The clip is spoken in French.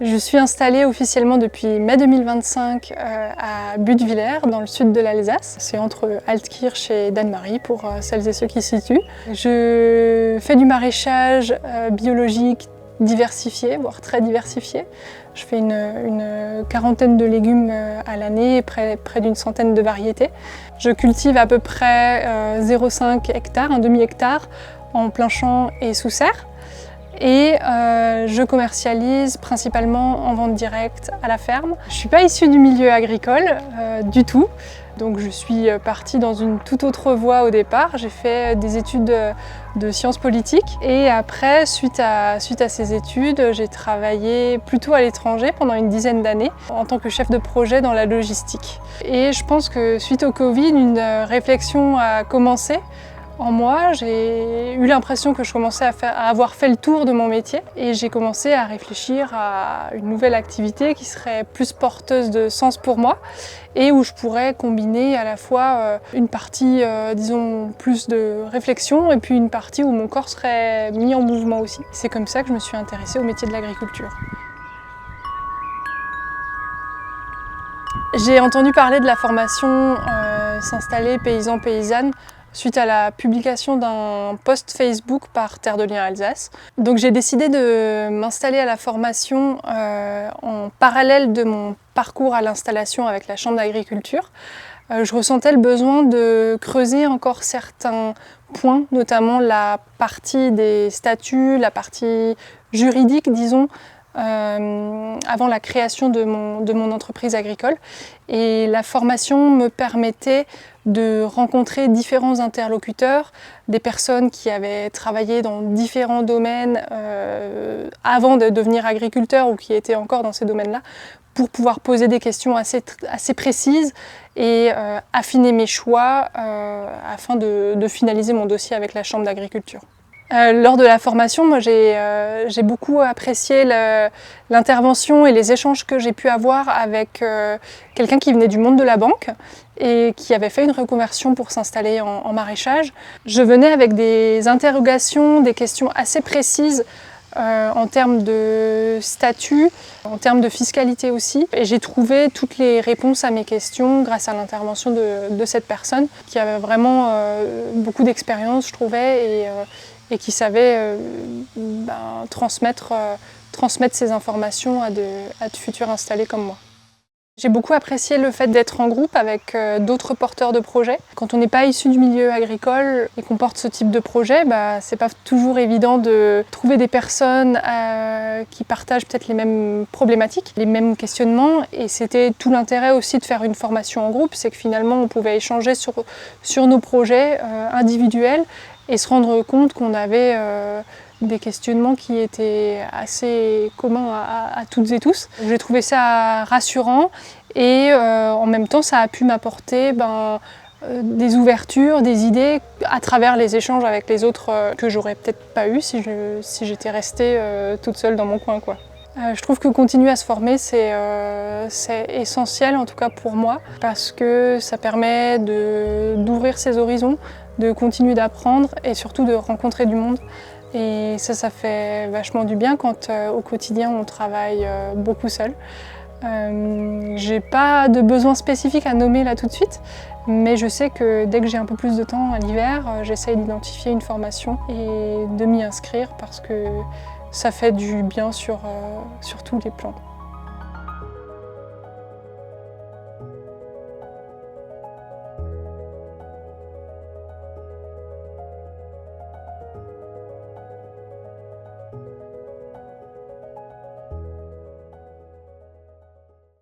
Je suis installée officiellement depuis mai 2025 à Buttwiller, dans le sud de l'Alsace. C'est entre Altkirch et Dannemarie, pour celles et ceux qui se situent. Je fais du maraîchage biologique diversifié, voire très diversifié. Je fais une quarantaine de légumes à l'année, près d'une centaine de variétés. Je cultive à peu près 0,5 hectares, un demi-hectare, en plein champ et sous serre. Et je commercialise principalement en vente directe à la ferme. Je ne suis pas issue du milieu agricole du tout, donc je suis partie dans une toute autre voie au départ. J'ai fait des études de sciences politiques et après, suite à ces études, j'ai travaillé plutôt à l'étranger pendant une dizaine d'années en tant que chef de projet dans la logistique. Et je pense que suite au Covid, une réflexion a commencé. En moi, j'ai eu l'impression que je commençais à avoir fait le tour de mon métier et j'ai commencé à réfléchir à une nouvelle activité qui serait plus porteuse de sens pour moi et où je pourrais combiner à la fois une partie, disons, plus de réflexion et puis une partie où mon corps serait mis en mouvement aussi. C'est comme ça que je me suis intéressée au métier de l'agriculture. J'ai entendu parler de la formation S'installer paysan-paysanne suite à la publication d'un post Facebook par Terre de Liens Alsace. Donc j'ai décidé de m'installer à la formation en parallèle de mon parcours à l'installation avec la Chambre d'agriculture. Je ressentais le besoin de creuser encore certains points, notamment la partie des statuts, la partie juridique, disons, avant la création de mon entreprise agricole. Et la formation me permettait de rencontrer différents interlocuteurs, des personnes qui avaient travaillé dans différents domaines avant de devenir agriculteur ou qui étaient encore dans ces domaines-là, pour pouvoir poser des questions assez précises et affiner mes choix afin de finaliser mon dossier avec la Chambre d'agriculture. Lors de la formation, moi j'ai beaucoup apprécié l'intervention et les échanges que j'ai pu avoir avec quelqu'un qui venait du monde de la banque et qui avait fait une reconversion pour s'installer en maraîchage. Je venais avec des interrogations, des questions assez précises en termes de statut, en termes de fiscalité aussi. Et j'ai trouvé toutes les réponses à mes questions grâce à l'intervention de cette personne qui avait vraiment beaucoup d'expérience, je trouvais, et qui savait transmettre ces informations à de futurs installés comme moi. J'ai beaucoup apprécié le fait d'être en groupe avec d'autres porteurs de projets. Quand on n'est pas issu du milieu agricole et qu'on porte ce type de projet, c'est pas toujours évident de trouver des personnes qui partagent peut-être les mêmes problématiques, les mêmes questionnements. Et c'était tout l'intérêt aussi de faire une formation en groupe, c'est que finalement on pouvait échanger sur nos projets individuels et se rendre compte qu'on avait des questionnements qui étaient assez communs à toutes et tous. J'ai trouvé ça rassurant et en même temps ça a pu m'apporter des ouvertures, des idées à travers les échanges avec les autres que j'aurais peut-être pas eu si j'étais restée toute seule dans mon coin, quoi. Je trouve que continuer à se former, c'est essentiel, en tout cas pour moi, parce que ça permet d'ouvrir ses horizons, de continuer d'apprendre et surtout de rencontrer du monde. Et ça fait vachement du bien quand au quotidien on travaille beaucoup seul. J'ai pas de besoin spécifique à nommer là tout de suite, mais je sais que dès que j'ai un peu plus de temps à l'hiver, j'essaye d'identifier une formation et de m'y inscrire parce que ça fait du bien sur tous les plans.